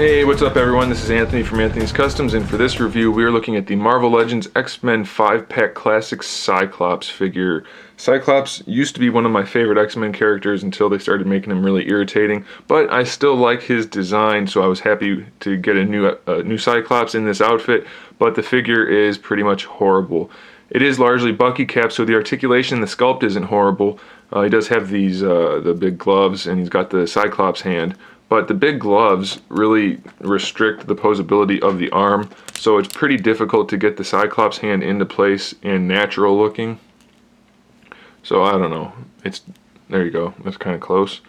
Hey, what's up everyone? This is Anthony from Anthony's Customs, and for this review we are looking at the Marvel Legends X-Men 5-pack classic Cyclops figure. Cyclops used to be one of my favorite X-Men characters until they started making him really irritating, but I still like his design, so I was happy to get a new Cyclops in this outfit, but the figure is pretty much horrible. It is largely Bucky cap, so the articulation and the sculpt isn't horrible. He does have these the big gloves, and he's got the Cyclops hand. But the big gloves really restrict the posability of the arm, so it's pretty difficult to get the Cyclops hand into place and natural looking. So I don't know. There you go. That's kind of close.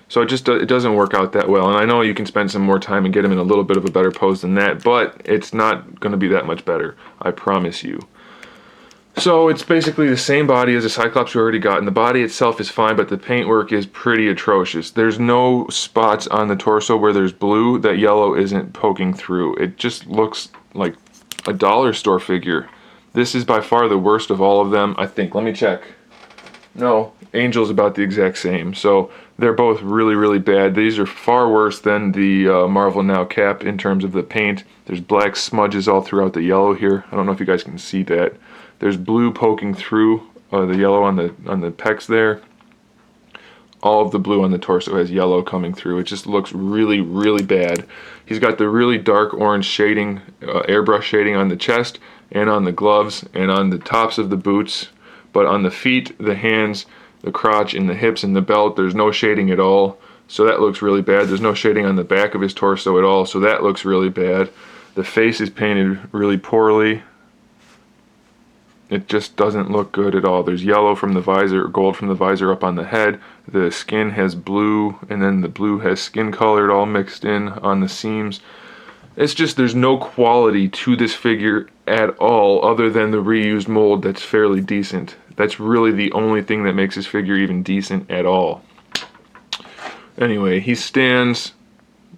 So it doesn't work out that well. And I know you can spend some more time and get him in a little bit of a better pose than that, but it's not going to be that much better. I promise you. So it's basically the same body as the Cyclops we already got, and the body itself is fine, but the paintwork is pretty atrocious. There's no spots on the torso where there's blue that yellow isn't poking through. It just looks like a dollar store figure. This is by far the worst of all of them, I think. Let me check. No, Angel's about the exact same. So they're both really, really bad. These are far worse than the Marvel Now cap in terms of the paint. There's black smudges all throughout the yellow here. I don't know if you guys can see that. There's blue poking through the yellow on the pecs there. All of the blue on the torso has yellow coming through. It just looks really, really bad. He's got the really dark orange shading, airbrush shading on the chest and on the gloves and on the tops of the boots. But on the feet, the hands, the crotch, and the hips and the belt, there's no shading at all. So that looks really bad. There's no shading on the back of his torso at all. So that looks really bad. The face is painted really poorly. It just doesn't look good at all. There's yellow from the visor, gold from the visor up on the head. The skin has blue, and then the blue has skin colored all mixed in on the seams. It's just, there's no quality to this figure at all other than the reused mold that's fairly decent. That's really the only thing that makes this figure even decent at all. Anyway, he stands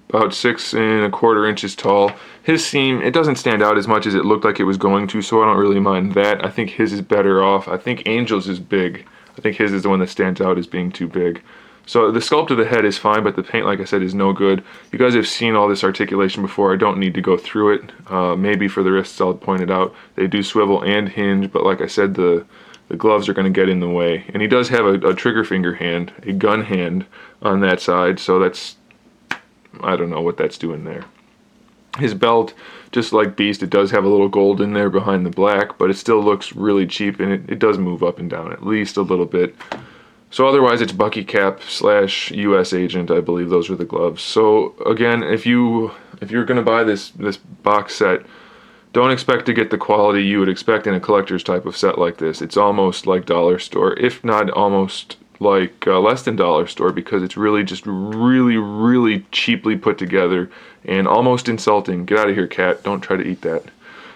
about 6 1/4 inches tall. His seam, it doesn't stand out as much as it looked like it was going to, so I don't really mind that. I think his is better off. I think Angel's is big. I think his is the one that stands out as being too big. So the sculpt of the head is fine, but the paint, like I said, is no good. You guys have seen all this articulation before. I don't need to go through it. Maybe for the wrists I'll point it out. They do swivel and hinge, but like I said, the gloves are going to get in the way. And he does have a trigger finger hand, a gun hand on that side, so that's, I don't know what that's doing there. His belt, just like Beast, it does have a little gold in there behind the black, but it still looks really cheap, and it does move up and down at least a little bit. So otherwise it's Bucky cap / US agent, I believe those are the gloves. So again, if you're going to buy this box set, don't expect to get the quality you would expect in a collector's type of set like this. It's almost like dollar store, if not almost like less than dollar store, because it's really just really cheaply put together and almost insulting. Get out of here, cat. Don't try to eat that.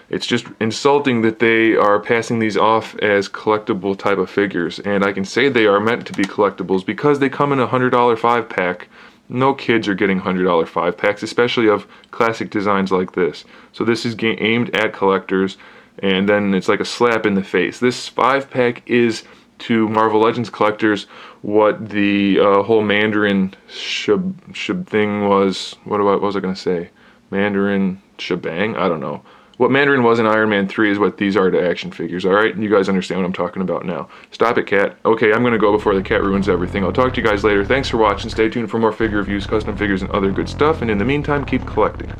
It's just insulting that they are passing these off as collectible type of figures, and I can say they are meant to be collectibles because they come in a $100 5-pack. No kids are getting $100 5-packs, especially of classic designs like this. So this is aimed at collectors, and then it's like a slap in the face. This 5-pack is to Marvel Legends collectors what the whole Mandarin shub thing was. What was I going to say? Mandarin shebang? I don't know. What Mandarin was in Iron Man 3 is what these are to action figures, alright? You guys understand what I'm talking about now. Stop it, cat. Okay, I'm going to go before the cat ruins everything. I'll talk to you guys later. Thanks for watching. Stay tuned for more figure reviews, custom figures, and other good stuff. And in the meantime, keep collecting.